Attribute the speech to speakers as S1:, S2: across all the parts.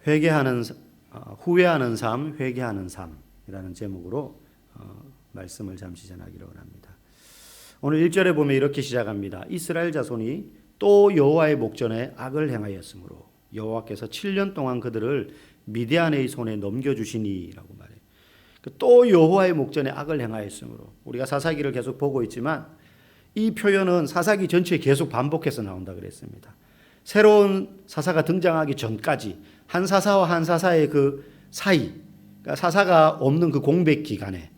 S1: 회개하는 후회하는 삶, 회개하는 삶이라는 제목으로 말씀을 잠시 전하기를 원합니다. 오늘 1절에 보면 이렇게 시작합니다. 이스라엘 자손이 또 여호와의 목전에 악을 행하였으므로 여호와께서 7년 동안 그들을 미디안의 손에 넘겨주시니라고 말해요. 또 여호와의 목전에 악을 행하였으므로, 우리가 사사기를 계속 보고 있지만 이 표현은 사사기 전체에 계속 반복해서 나온다 그랬습니다. 새로운 사사가 등장하기 전까지 한 사사와 한 사사의 그 사이, 그러니까 사사가 없는 그 공백 기간에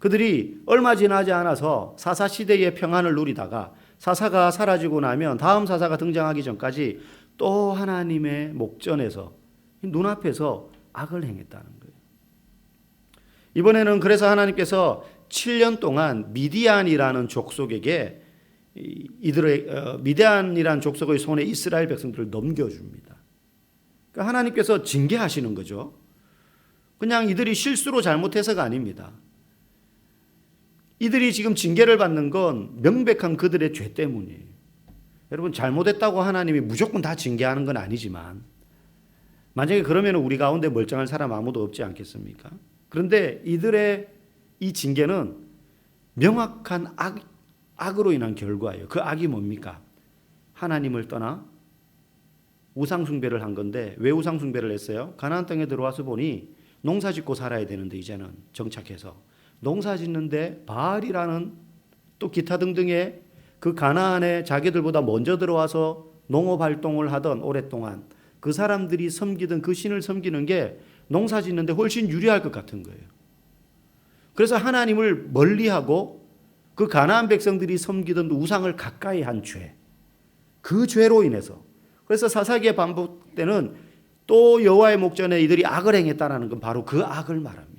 S1: 그들이 얼마 지나지 않아서 사사 시대의 평안을 누리다가 사사가 사라지고 나면 다음 사사가 등장하기 전까지 또 하나님의 목전에서 눈앞에서 악을 행했다는 거예요. 이번에는 그래서 하나님께서 7년 동안 미디안이라는 족속에게 미디안이라는 족속의 손에 이스라엘 백성들을 넘겨줍니다. 그러니까 하나님께서 징계하시는 거죠. 그냥 이들이 실수로 잘못해서가 아닙니다. 이들이 지금 징계를 받는 건 명백한 그들의 죄 때문이에요. 여러분, 잘못했다고 하나님이 무조건 다 징계하는 건 아니지만, 만약에 그러면 우리 가운데 멀쩡한 사람 아무도 없지 않겠습니까? 그런데 이들의 이 징계는 명확한 악으로 인한 결과예요. 그 악이 뭡니까? 하나님을 떠나 우상숭배를 한 건데, 왜 우상숭배를 했어요? 가나안 땅에 들어와서 보니 농사 짓고 살아야 되는데, 이제는 정착해서 농사 짓는데 바알이라는 또 기타 등등의 그 가나안에 자기들보다 먼저 들어와서 농업 활동을 하던 오랫동안 그 사람들이 섬기던 그 신을 섬기는 게 농사 짓는데 훨씬 유리할 것 같은 거예요. 그래서 하나님을 멀리하고 그 가나안 백성들이 섬기던 우상을 가까이 한 죄, 그 죄로 인해서, 그래서 사사기에 반복되는 또 여호와의 목전에 이들이 악을 행했다는 건 바로 그 악을 말합니다.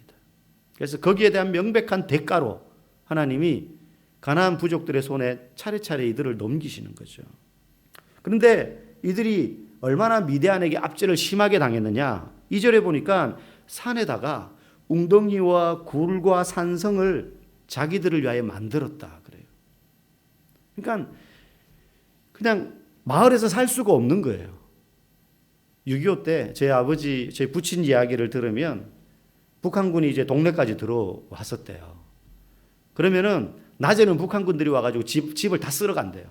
S1: 그래서 거기에 대한 명백한 대가로 하나님이 가나안 부족들의 손에 차례차례 이들을 넘기시는 거죠. 그런데 이들이 얼마나 미디안에게 압제를 심하게 당했느냐, 2절에 보니까 산에다가 웅덩이와 굴과 산성을 자기들을 위하여 만들었다 그래요. 그러니까 그냥 마을에서 살 수가 없는 거예요. 6.25 때 제 아버지, 제 부친 이야기를 들으면 북한군이 이제 동네까지 들어왔었대요. 그러면은 낮에는 북한군들이 와가지고 집을 다 쓸어 간대요.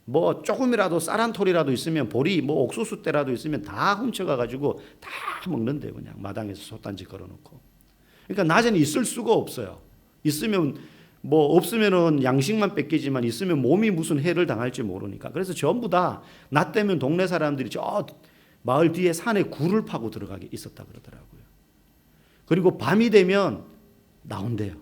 S1: 뭐 조금이라도 쌀 한 톨이라도 있으면, 보리, 뭐 옥수수 때라도 있으면 다 훔쳐가가지고 다 먹는데요. 그냥 마당에서 솥단지 걸어놓고. 그러니까 낮에는 있을 수가 없어요. 있으면 뭐 없으면은 양식만 뺏기지만 있으면 몸이 무슨 해를 당할지 모르니까. 그래서 전부 다 낮 되면 동네 사람들이 저 마을 뒤에 산에 굴을 파고 들어가게 있었다 그러더라고요. 그리고 밤이 되면 나온대요.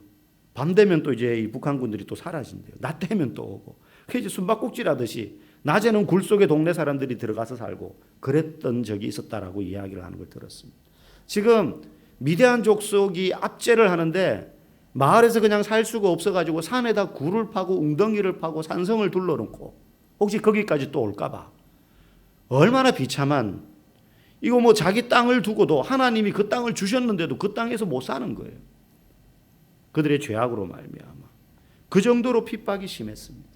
S1: 밤 되면 또 이제 이 북한군들이 또 사라진대요. 낮 되면 또 오고. 그 이제 숨바꼭질하듯이 낮에는 굴 속에 동네 사람들이 들어가서 살고 그랬던 적이 있었다라고 이야기를 하는 걸 들었습니다. 지금 미디안 족속이 압제를 하는데 마을에서 그냥 살 수가 없어가지고 산에다 굴을 파고 웅덩이를 파고 산성을 둘러놓고 혹시 거기까지 또 올까봐 얼마나 비참한, 이거 뭐 자기 땅을 두고도 하나님이 그 땅을 주셨는데도 그 땅에서 못 사는 거예요. 그들의 죄악으로 말미암아 그 정도로 핍박이 심했습니다.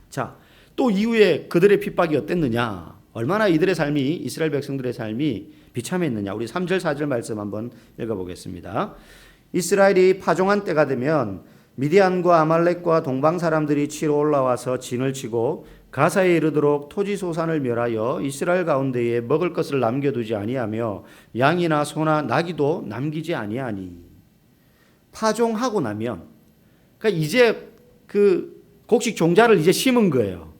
S1: 자, 또 이후에 그들의 핍박이 어땠느냐, 얼마나 이들의 삶이, 이스라엘 백성들의 삶이 비참했느냐, 우리 3절 4절 말씀 한번 읽어보겠습니다. 이스라엘이 파종한 때가 되면 미디안과 아말렉과 동방 사람들이 치러 올라와서 진을 치고 가사에 이르도록 토지 소산을 멸하여 이스라엘 가운데에 먹을 것을 남겨두지 아니하며 양이나 소나 나귀도 남기지 아니하니. 파종하고 나면, 그러니까 이제 그 곡식 종자를 이제 심은 거예요.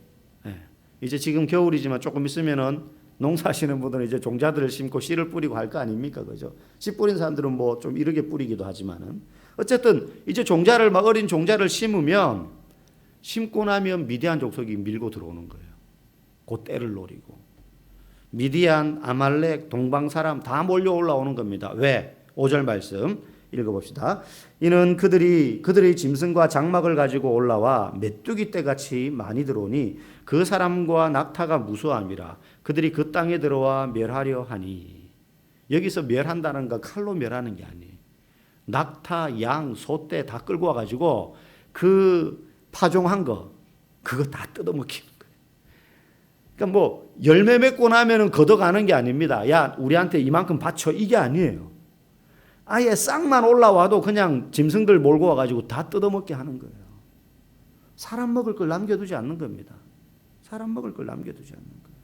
S1: 이제 지금 겨울이지만 조금 있으면은 농사하시는 분들은 이제 종자들을 심고 씨를 뿌리고 할 거 아닙니까, 그죠? 씨 뿌린 사람들은 뭐 좀 이르게 뿌리기도 하지만은 어쨌든 이제 종자를, 막 어린 종자를 심으면, 심고 나면 미디안 족속이 밀고 들어오는 거예요. 그 때를 노리고 미디안, 아말렉, 동방 사람 다 몰려 올라오는 겁니다. 왜? 5절 말씀 읽어봅시다. 이는 그들의 짐승과 장막을 가지고 올라와 메뚜기 떼같이 많이 들어오니 그 사람과 낙타가 무수함이라. 그들이 그 땅에 들어와 멸하려 하니. 여기서 멸한다는 건 칼로 멸하는 게 아니에요. 낙타, 양, 소떼 다 끌고 와가지고 그 파종한 거 그거 다 뜯어먹히는 거예요. 그러니까 뭐 열매 맺고 나면은 걷어가는 게 아닙니다. 야, 우리한테 이만큼 바쳐, 이게 아니에요. 아예 싹만 올라와도 그냥 짐승들 몰고 와가지고 다 뜯어먹게 하는 거예요. 사람 먹을 걸 남겨두지 않는 겁니다. 사람 먹을 걸 남겨두지 않는 거예요.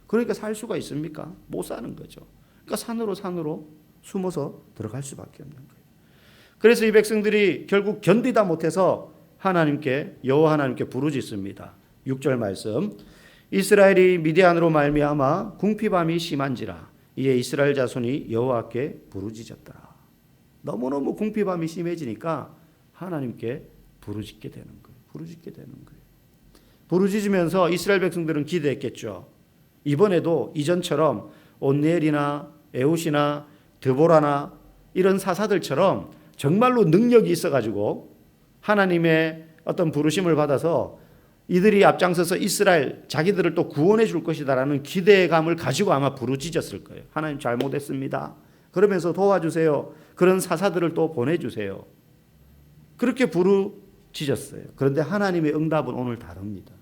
S1: 그러니까 살 수가 있습니까? 못 사는 거죠. 그러니까 산으로 숨어서 들어갈 수밖에 없는 거예요. 그래서 이 백성들이 결국 견디다 못해서 하나님께, 여호와 하나님께 부르짖습니다. 6절 말씀. 이스라엘이 미디안으로 말미암아 궁핍함이 심한지라 이에 이스라엘 자손이 여호와께 부르짖었더라. 너무너무 궁핍함이 심해지니까 하나님께 부르짖게 되는 거예요. 부르짖으면서 이스라엘 백성들은 기대했겠죠. 이번에도 이전처럼 온니엘이나 에훗이나 드보라나 이런 사사들처럼 정말로 능력이 있어가지고 하나님의 어떤 부르심을 받아서 이들이 앞장서서 이스라엘 자기들을 또 구원해 줄 것이다라는 기대감을 가지고 아마 부르짖었을 거예요. 하나님 잘못했습니다. 그러면서 도와주세요. 그런 사사들을 또 보내주세요. 그렇게 부르짖었어요. 그런데 하나님의 응답은 오늘 다릅니다.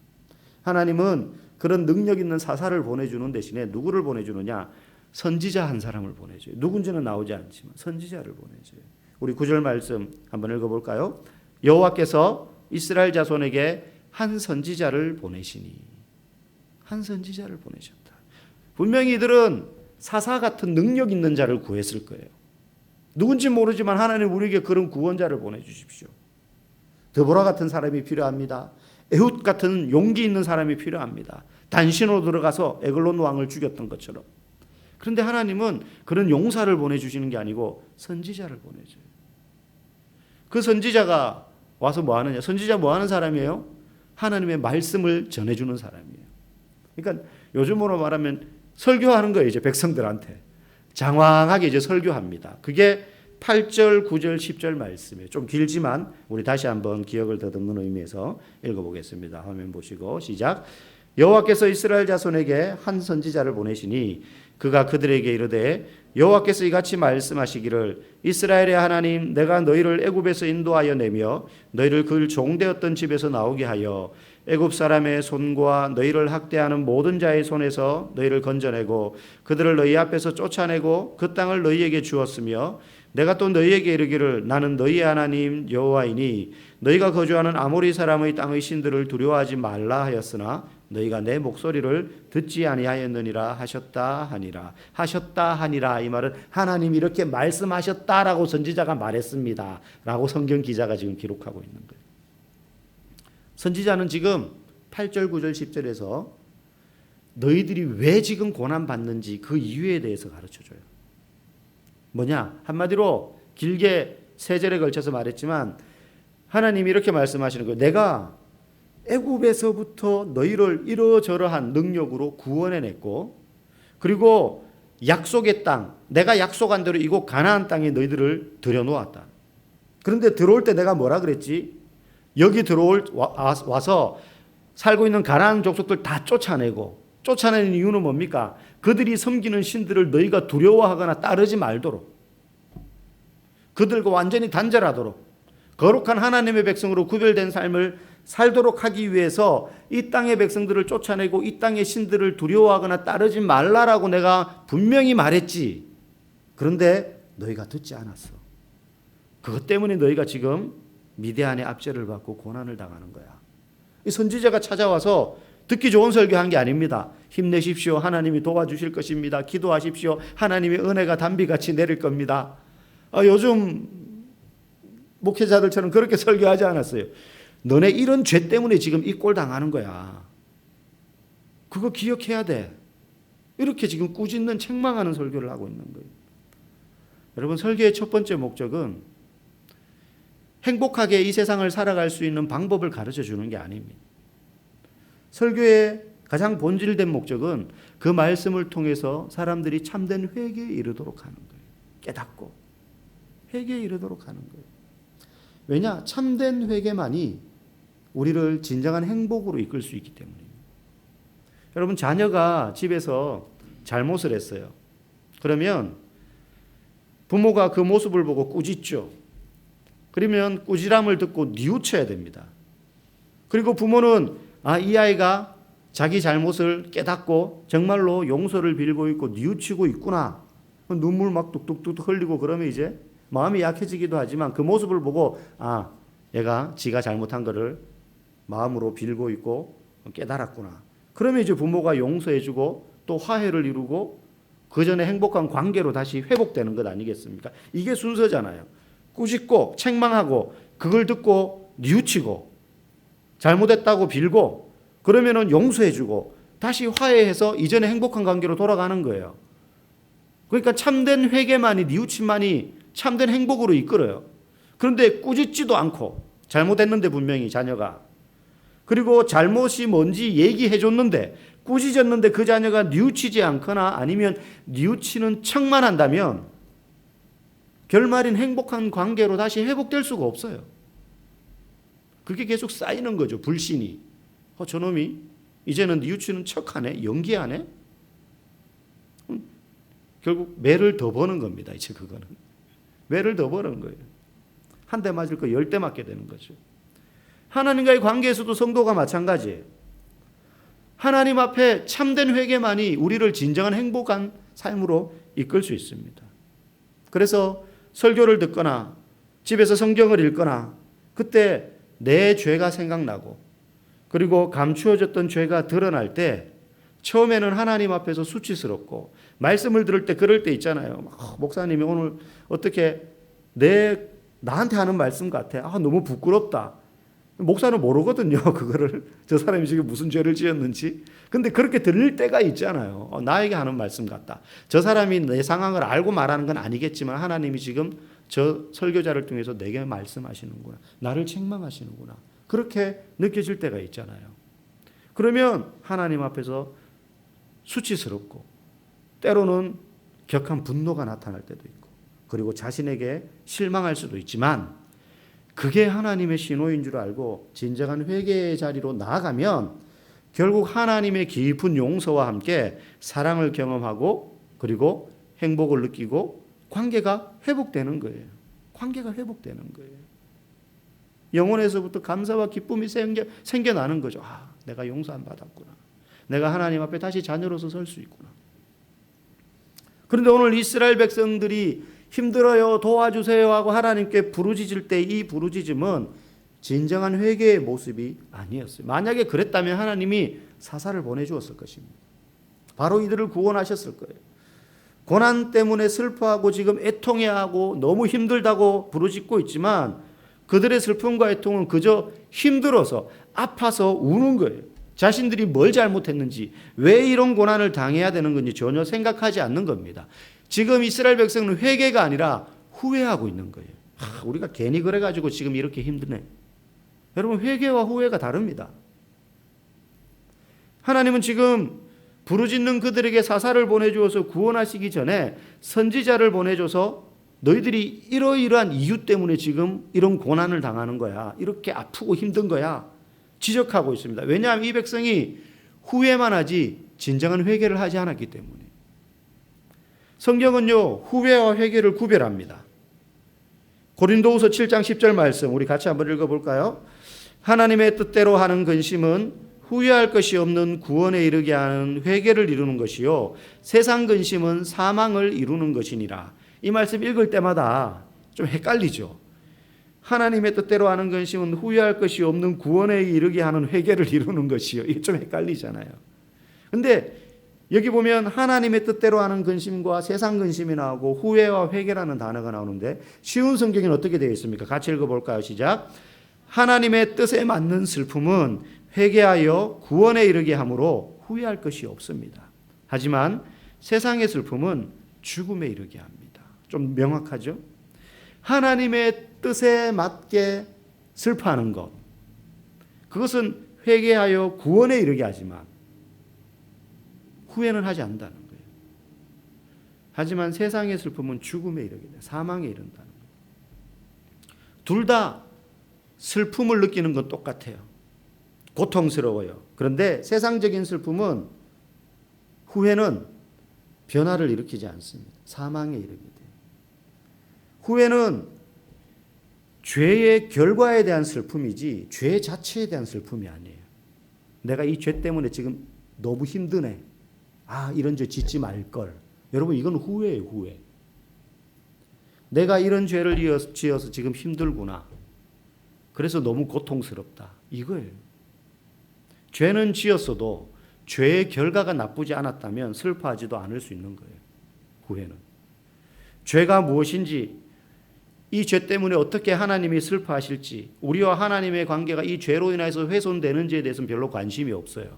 S1: 하나님은 그런 능력 있는 사사를 보내주는 대신에 누구를 보내주느냐? 선지자 한 사람을 보내줘요. 누군지는 나오지 않지만 선지자를 보내줘요. 우리 9절 말씀 한번 읽어볼까요? 여호와께서 이스라엘 자손에게 한 선지자를 보내시니. 한 선지자를 보내셨다. 분명히 이들은 사사 같은 능력 있는 자를 구했을 거예요. 누군지 모르지만 하나님 우리에게 그런 구원자를 보내주십시오. 드보라 같은 사람이 필요합니다. 에훗 같은 용기 있는 사람이 필요합니다. 단신으로 들어가서 에글론 왕을 죽였던 것처럼. 그런데 하나님은 그런 용사를 보내주시는 게 아니고 선지자를 보내줘요. 그 선지자가 와서 뭐 하느냐? 선지자 뭐 하는 사람이에요? 하나님의 말씀을 전해주는 사람이에요. 그러니까 요즘으로 말하면 설교하는 거예요. 이제 백성들한테. 장황하게 이제 설교합니다. 그게 8절, 9절, 10절 말씀이에요. 좀 길지만 우리 다시 한번 기억을 더듬는 의미에서 읽어보겠습니다. 화면 보시고 시작. 여호와께서 이스라엘 자손에게 한 선지자를 보내시니 그가 그들에게 이르되 여호와께서 이같이 말씀하시기를 이스라엘의 하나님 내가 너희를 애굽에서 인도하여 내며 너희를 그 종되었던 집에서 나오게 하여 애굽 사람의 손과 너희를 학대하는 모든 자의 손에서 너희를 건져내고 그들을 너희 앞에서 쫓아내고 그 땅을 너희에게 주었으며 내가 또 너희에게 이르기를 나는 너희의 하나님 여호와이니 너희가 거주하는 아모리 사람의 땅의 신들을 두려워하지 말라 하였으나 너희가 내 목소리를 듣지 아니하였느니라 하셨다 하니라. 이 말은 하나님이 이렇게 말씀하셨다라고 선지자가 말했습니다 라고 성경 기자가 지금 기록하고 있는 거예요. 선지자는 지금 8절 9절 10절에서 너희들이 왜 지금 고난받는지 그 이유에 대해서 가르쳐줘요. 뭐냐? 한마디로 길게 3절에 걸쳐서 말했지만 하나님이 이렇게 말씀하시는 거예요. 내가 애굽에서부터 너희를 이러저러한 능력으로 구원해냈고 그리고 약속의 땅, 내가 약속한 대로 이곳 가나안 땅에 너희들을 들여놓았다. 그런데 들어올 때 내가 뭐라 그랬지? 여기 와서 살고 있는 가나안 족속들 다 쫓아내는 이유는 뭡니까? 그들이 섬기는 신들을 너희가 두려워하거나 따르지 말도록 그들과 완전히 단절하도록 거룩한 하나님의 백성으로 구별된 삶을 살도록 하기 위해서 이 땅의 백성들을 쫓아내고 이 땅의 신들을 두려워하거나 따르지 말라라고 내가 분명히 말했지. 그런데 너희가 듣지 않았어. 그것 때문에 너희가 지금 미디안의 압제를 받고 고난을 당하는 거야. 이 선지자가 찾아와서 듣기 좋은 설교한 게 아닙니다. 힘내십시오. 하나님이 도와주실 것입니다. 기도하십시오. 하나님의 은혜가 단비같이 내릴 겁니다. 요즘 목회자들처럼 그렇게 설교하지 않았어요. 너네 이런 죄 때문에 지금 이 꼴 당하는 거야. 그거 기억해야 돼. 이렇게 지금 꾸짖는 책망하는 설교를 하고 있는 거예요. 여러분, 설교의 첫 번째 목적은 행복하게 이 세상을 살아갈 수 있는 방법을 가르쳐 주는 게 아닙니다. 설교의 가장 본질된 목적은 그 말씀을 통해서 사람들이 참된 회개에 이르도록 하는 거예요. 깨닫고 회개에 이르도록 하는 거예요. 왜냐? 참된 회개만이 우리를 진정한 행복으로 이끌 수 있기 때문입니다. 여러분, 자녀가 집에서 잘못을 했어요. 그러면 부모가 그 모습을 보고 꾸짖죠. 그러면 꾸지람을 듣고 뉘우쳐야 됩니다. 그리고 부모는 이 아이가 자기 잘못을 깨닫고 정말로 용서를 빌고 있고 뉘우치고 있구나. 눈물 막 뚝뚝뚝 흘리고 그러면 이제 마음이 약해지기도 하지만 그 모습을 보고 얘가 지가 잘못한 거를 마음으로 빌고 있고 깨달았구나. 그러면 이제 부모가 용서해주고 또 화해를 이루고 그 전에 행복한 관계로 다시 회복되는 것 아니겠습니까? 이게 순서잖아요. 꾸짖고 책망하고 그걸 듣고 뉘우치고 잘못했다고 빌고 그러면은 용서해주고 다시 화해해서 이전에 행복한 관계로 돌아가는 거예요. 그러니까 참된 회개만이 뉘우침만이 참된 행복으로 이끌어요. 그런데 꾸짖지도 않고 잘못했는데 분명히 자녀가 그리고 잘못이 뭔지 얘기해 줬는데 꾸짖었는데 그 자녀가 뉘우치지 않거나 아니면 뉘우치는 척만 한다면 결말인 행복한 관계로 다시 회복될 수가 없어요. 그게 계속 쌓이는 거죠. 불신이. 저놈이 이제는 뉘우치는 척하네. 연기하네. 결국 매를 더 버는 겁니다. 이제 그거는. 매를 더 버는 거예요. 한 대 맞을 거 10대 맞게 되는 거죠. 하나님과의 관계에서도 성도가 마찬가지예요. 하나님 앞에 참된 회개만이 우리를 진정한 행복한 삶으로 이끌 수 있습니다. 그래서 설교를 듣거나 집에서 성경을 읽거나 그때 내 죄가 생각나고 그리고 감추어졌던 죄가 드러날 때 처음에는 하나님 앞에서 수치스럽고 말씀을 들을 때 그럴 때 있잖아요. 목사님이 오늘 어떻게 나한테 하는 말씀 같아. 너무 부끄럽다. 목사는 모르거든요. 그거를 저 사람이 지금 무슨 죄를 지었는지. 근데 그렇게 들릴 때가 있잖아요. 나에게 하는 말씀 같다. 저 사람이 내 상황을 알고 말하는 건 아니겠지만 하나님이 지금 저 설교자를 통해서 내게 말씀하시는구나. 나를 책망하시는구나. 그렇게 느껴질 때가 있잖아요. 그러면 하나님 앞에서 수치스럽고 때로는 격한 분노가 나타날 때도 있고 그리고 자신에게 실망할 수도 있지만 그게 하나님의 신호인 줄 알고 진정한 회개의 자리로 나아가면 결국 하나님의 깊은 용서와 함께 사랑을 경험하고 그리고 행복을 느끼고 관계가 회복되는 거예요. 관계가 회복되는 거예요. 영혼에서부터 감사와 기쁨이 생겨나는 거죠. 내가 용서 안 받았구나. 내가 하나님 앞에 다시 자녀로서 설 수 있구나. 그런데 오늘 이스라엘 백성들이 힘들어요, 도와주세요 하고 하나님께 부르짖을 때 이 부르짖음은 진정한 회개의 모습이 아니었어요. 만약에 그랬다면 하나님이 사사를 보내주었을 것입니다. 바로 이들을 구원하셨을 거예요. 고난 때문에 슬퍼하고 지금 애통해하고 너무 힘들다고 부르짖고 있지만 그들의 슬픔과 애통은 그저 힘들어서 아파서 우는 거예요. 자신들이 뭘 잘못했는지 왜 이런 고난을 당해야 되는 건지 전혀 생각하지 않는 겁니다. 지금 이스라엘 백성은 회개가 아니라 후회하고 있는 거예요. 우리가 괜히 그래가지고 지금 이렇게 힘드네. 여러분 회개와 후회가 다릅니다. 하나님은 지금 부르짖는 그들에게 사사를 보내주어서 구원하시기 전에 선지자를 보내줘서 너희들이 이러이러한 이유 때문에 지금 이런 고난을 당하는 거야. 이렇게 아프고 힘든 거야. 지적하고 있습니다. 왜냐하면 이 백성이 후회만 하지 진정한 회개를 하지 않았기 때문에. 성경은요 후회와 회개를 구별합니다. 고린도후서 7장 10절 말씀 우리 같이 한번 읽어볼까요? 하나님의 뜻대로 하는 근심은 후회할 것이 없는 구원에 이르게 하는 회개를 이루는 것이요 세상 근심은 사망을 이루는 것이니라. 이 말씀 읽을 때마다 좀 헷갈리죠. 하나님의 뜻대로 하는 근심은 후회할 것이 없는 구원에 이르게 하는 회개를 이루는 것이요. 이게 좀 헷갈리잖아요. 근데 여기 보면 하나님의 뜻대로 하는 근심과 세상 근심이 나오고 후회와 회개라는 단어가 나오는데 쉬운 성경에는 어떻게 되어 있습니까? 같이 읽어볼까요? 시작. 하나님의 뜻에 맞는 슬픔은 회개하여 구원에 이르게 함으로 후회할 것이 없습니다. 하지만 세상의 슬픔은 죽음에 이르게 합니다. 좀 명확하죠? 하나님의 뜻에 맞게 슬퍼하는 것, 그것은 회개하여 구원에 이르게 하지만 후회는 하지 않는다는 거예요. 하지만 세상의 슬픔은 죽음에 이르게 돼, 사망에 이른다는 거예요. 둘 다 슬픔을 느끼는 건 똑같아요. 고통스러워요. 그런데 세상적인 슬픔은 후회는 변화를 일으키지 않습니다. 사망에 이르게 돼요. 후회는 죄의 결과에 대한 슬픔이지 죄 자체에 대한 슬픔이 아니에요. 내가 이 죄 때문에 지금 너무 힘드네. 이런 죄 짓지 말걸. 여러분, 이건 후회예요, 후회. 내가 이런 죄를 지어서 지금 힘들구나. 그래서 너무 고통스럽다. 이거예요. 죄는 지었어도 죄의 결과가 나쁘지 않았다면 슬퍼하지도 않을 수 있는 거예요. 후회는. 죄가 무엇인지, 이 죄 때문에 어떻게 하나님이 슬퍼하실지, 우리와 하나님의 관계가 이 죄로 인해서 훼손되는지에 대해서는 별로 관심이 없어요.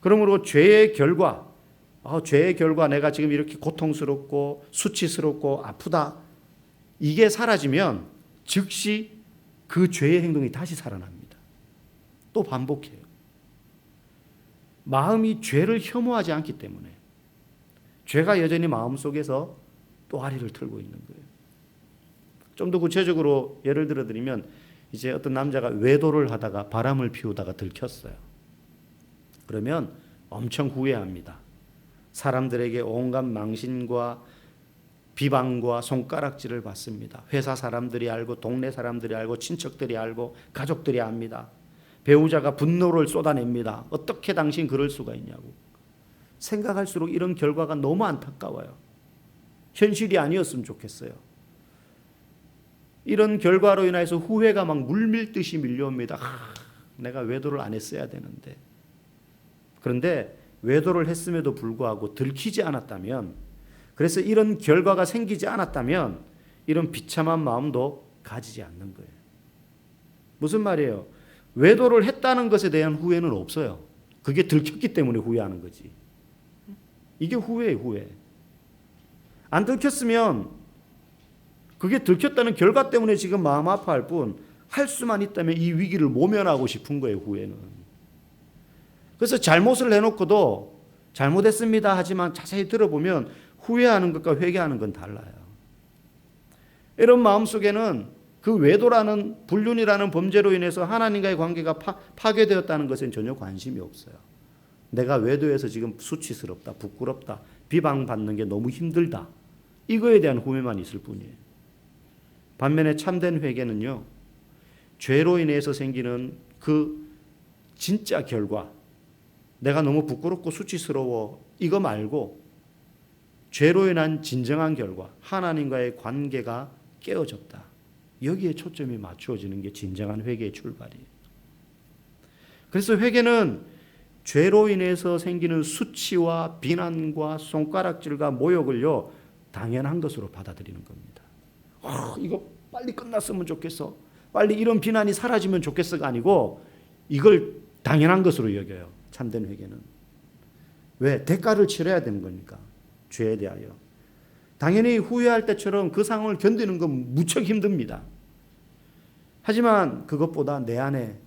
S1: 그러므로 죄의 결과 내가 지금 이렇게 고통스럽고 수치스럽고 아프다, 이게 사라지면 즉시 그 죄의 행동이 다시 살아납니다. 또 반복해요. 마음이 죄를 혐오하지 않기 때문에 죄가 여전히 마음속에서 또아리를 틀고 있는 거예요. 좀 더 구체적으로 예를 들어 드리면, 이제 어떤 남자가 외도를 하다가 바람을 피우다가 들켰어요. 그러면 엄청 후회합니다. 사람들에게 온갖 망신과 비방과 손가락질을 받습니다. 회사 사람들이 알고, 동네 사람들이 알고, 친척들이 알고, 가족들이 압니다. 배우자가 분노를 쏟아냅니다. 어떻게 당신 그럴 수가 있냐고. 생각할수록 이런 결과가 너무 안타까워요. 현실이 아니었으면 좋겠어요. 이런 결과로 인해서 후회가 막 물밀듯이 밀려옵니다. 내가 외도를 안 했어야 되는데. 그런데 외도를 했음에도 불구하고 들키지 않았다면, 그래서 이런 결과가 생기지 않았다면 이런 비참한 마음도 가지지 않는 거예요. 무슨 말이에요? 외도를 했다는 것에 대한 후회는 없어요. 그게 들켰기 때문에 후회하는 거지. 이게 후회예요, 후회. 안 들켰으면, 그게 들켰다는 결과 때문에 지금 마음 아파할 뿐, 할 수만 있다면 이 위기를 모면하고 싶은 거예요, 후회는. 그래서 잘못을 해놓고도 잘못했습니다 하지만 자세히 들어보면 후회하는 것과 회개하는 건 달라요. 이런 마음속에는 그 외도라는, 불륜이라는 범죄로 인해서 하나님과의 관계가 파괴되었다는 것엔 전혀 관심이 없어요. 내가 외도해서 지금 수치스럽다, 부끄럽다, 비방받는 게 너무 힘들다, 이거에 대한 후회만 있을 뿐이에요. 반면에 참된 회개는요, 죄로 인해서 생기는 그 진짜 결과, 내가 너무 부끄럽고 수치스러워, 이거 말고 죄로 인한 진정한 결과, 하나님과의 관계가 깨어졌다, 여기에 초점이 맞추어지는 게 진정한 회개의 출발이에요. 그래서 회개는 죄로 인해서 생기는 수치와 비난과 손가락질과 모욕을요, 당연한 것으로 받아들이는 겁니다. 이거 빨리 끝났으면 좋겠어, 빨리 이런 비난이 사라지면 좋겠어가 아니고, 이걸 당연한 것으로 여겨요. 참된 회개는. 왜? 대가를 치러야 되는 거니까, 죄에 대하여. 당연히 후회할 때처럼 그 상황을 견디는 건 무척 힘듭니다. 하지만 그것보다 내 안에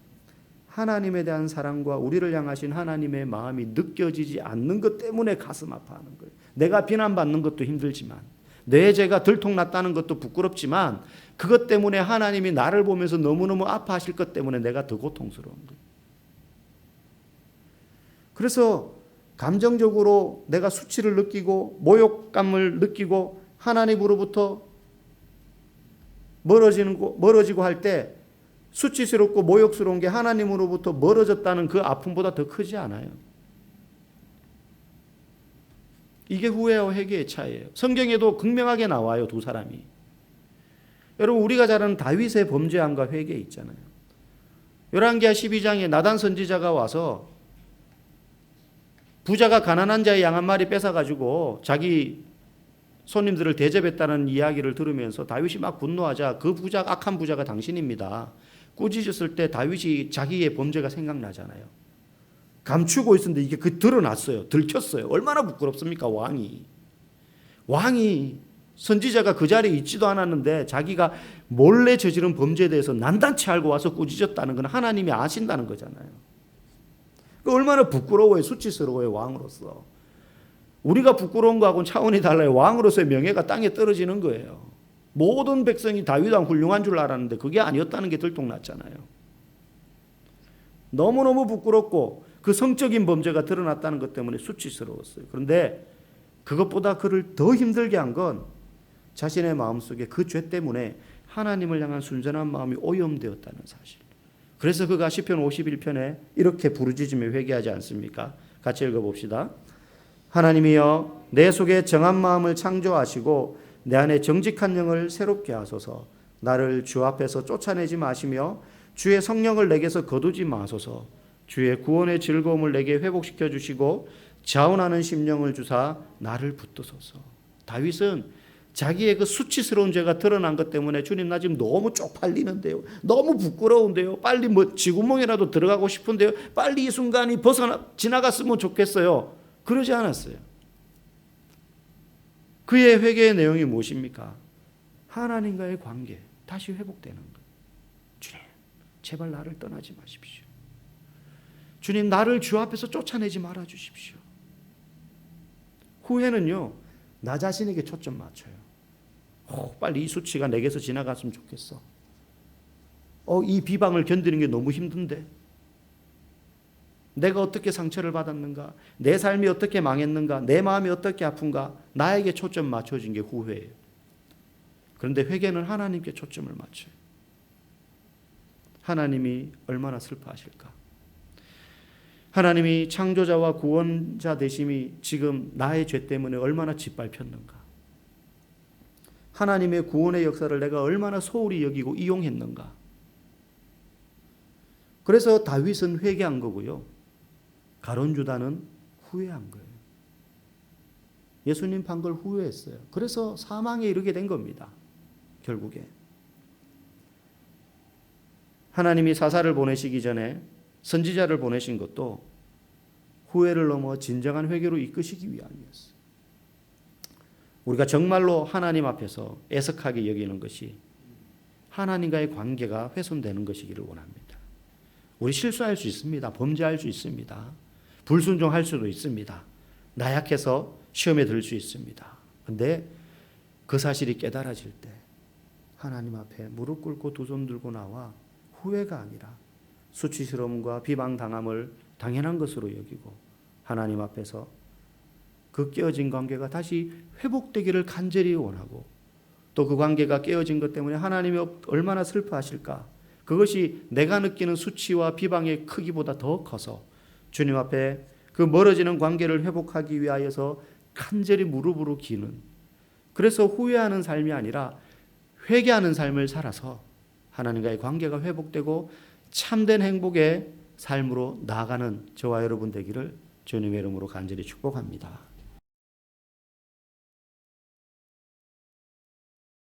S1: 하나님에 대한 사랑과 우리를 향하신 하나님의 마음이 느껴지지 않는 것 때문에 가슴 아파하는 거예요. 내가 비난받는 것도 힘들지만, 내 죄가 들통났다는 것도 부끄럽지만, 그것 때문에 하나님이 나를 보면서 너무너무 아파하실 것 때문에 내가 더 고통스러운 거예요. 그래서 감정적으로 내가 수치를 느끼고 모욕감을 느끼고 하나님으로부터 멀어지고 할 때, 수치스럽고 모욕스러운 게 하나님으로부터 멀어졌다는 그 아픔보다 더 크지 않아요. 이게 후회와 회개의 차이예요. 성경에도 극명하게 나와요, 두 사람이. 여러분, 우리가 잘 아는 다윗의 범죄함과 회개 있잖아요. 열왕기하 12장에 나단 선지자가 와서 부자가 가난한 자의 양 한 마리 뺏어가지고 자기 손님들을 대접했다는 이야기를 들으면서 다윗이 막 분노하자, 그 부자, 악한 부자가 당신입니다, 꾸짖었을 때 다윗이 자기의 범죄가 생각나잖아요. 감추고 있었는데 이게 드러났어요. 들켰어요. 얼마나 부끄럽습니까? 왕이 선지자가 그 자리에 있지도 않았는데 자기가 몰래 저지른 범죄에 대해서 난단치 알고 와서 꾸짖었다는 건 하나님이 아신다는 거잖아요. 얼마나 부끄러워요, 수치스러워요, 왕으로서. 우리가 부끄러운 거하고는 차원이 달라요. 왕으로서의 명예가 땅에 떨어지는 거예요. 모든 백성이 다윗왕 훌륭한 줄 알았는데 그게 아니었다는 게 들통났잖아요. 너무너무 부끄럽고 그 성적인 범죄가 드러났다는 것 때문에 수치스러웠어요. 그런데 그것보다 그를 더 힘들게 한 건 자신의 마음속에 그 죄 때문에 하나님을 향한 순전한 마음이 오염되었다는 사실. 그래서 그가 시편 51편에 이렇게 부르짖으며 회개하지 않습니까? 같이 읽어봅시다. 하나님이여 내 속에 정한 마음을 창조하시고 내 안에 정직한 영을 새롭게 하소서. 나를 주 앞에서 쫓아내지 마시며 주의 성령을 내게서 거두지 마소서. 주의 구원의 즐거움을 내게 회복시켜 주시고 자원하는 심령을 주사 나를 붙드소서. 다윗은 자기의 그 수치스러운 죄가 드러난 것 때문에 주님 나 지금 너무 쪽팔리는데요. 너무 부끄러운데요. 빨리 쥐구멍이라도 들어가고 싶은데요. 빨리 이 순간이 지나갔으면 좋겠어요. 그러지 않았어요. 그의 회개의 내용이 무엇입니까? 하나님과의 관계 다시 회복되는 것. 주님 제발 나를 떠나지 마십시오. 주님 나를 주 앞에서 쫓아내지 말아 주십시오. 후회는요 나 자신에게 초점 맞춰요. 빨리 이 수치가 내게서 지나갔으면 좋겠어. 이 비방을 견디는 게 너무 힘든데. 내가 어떻게 상처를 받았는가? 내 삶이 어떻게 망했는가? 내 마음이 어떻게 아픈가? 나에게 초점 맞춰진 게 후회예요. 그런데 회개는 하나님께 초점을 맞춰요. 하나님이 얼마나 슬퍼하실까? 하나님이 창조자와 구원자 되심이 지금 나의 죄 때문에 얼마나 짓밟혔는가? 하나님의 구원의 역사를 내가 얼마나 소홀히 여기고 이용했는가? 그래서 다윗은 회개한 거고요. 가룟 유다는 후회한 거예요. 예수님 판 걸 후회했어요. 그래서 사망에 이르게 된 겁니다. 결국에. 하나님이 사사를 보내시기 전에 선지자를 보내신 것도 후회를 넘어 진정한 회개로 이끄시기 위함이었어요. 우리가 정말로 하나님 앞에서 애석하게 여기는 것이 하나님과의 관계가 훼손되는 것이기를 원합니다. 우리 실수할 수 있습니다. 범죄할 수 있습니다. 불순종할 수도 있습니다. 나약해서 시험에 들 수 있습니다. 그런데 그 사실이 깨달아질 때 하나님 앞에 무릎 꿇고 두 손 들고 나와 후회가 아니라 수치스러움과 비방당함을 당연한 것으로 여기고 하나님 앞에서 그 깨어진 관계가 다시 회복되기를 간절히 원하고 또 그 관계가 깨어진 것 때문에 하나님이 얼마나 슬퍼하실까? 그것이 내가 느끼는 수치와 비방의 크기보다 더 커서 주님 앞에 그 멀어지는 관계를 회복하기 위하여서 간절히 무릎으로 기는, 그래서 후회하는 삶이 아니라 회개하는 삶을 살아서 하나님과의 관계가 회복되고 참된 행복의 삶으로 나아가는 저와 여러분 되기를 주님의 이름으로 간절히 축복합니다.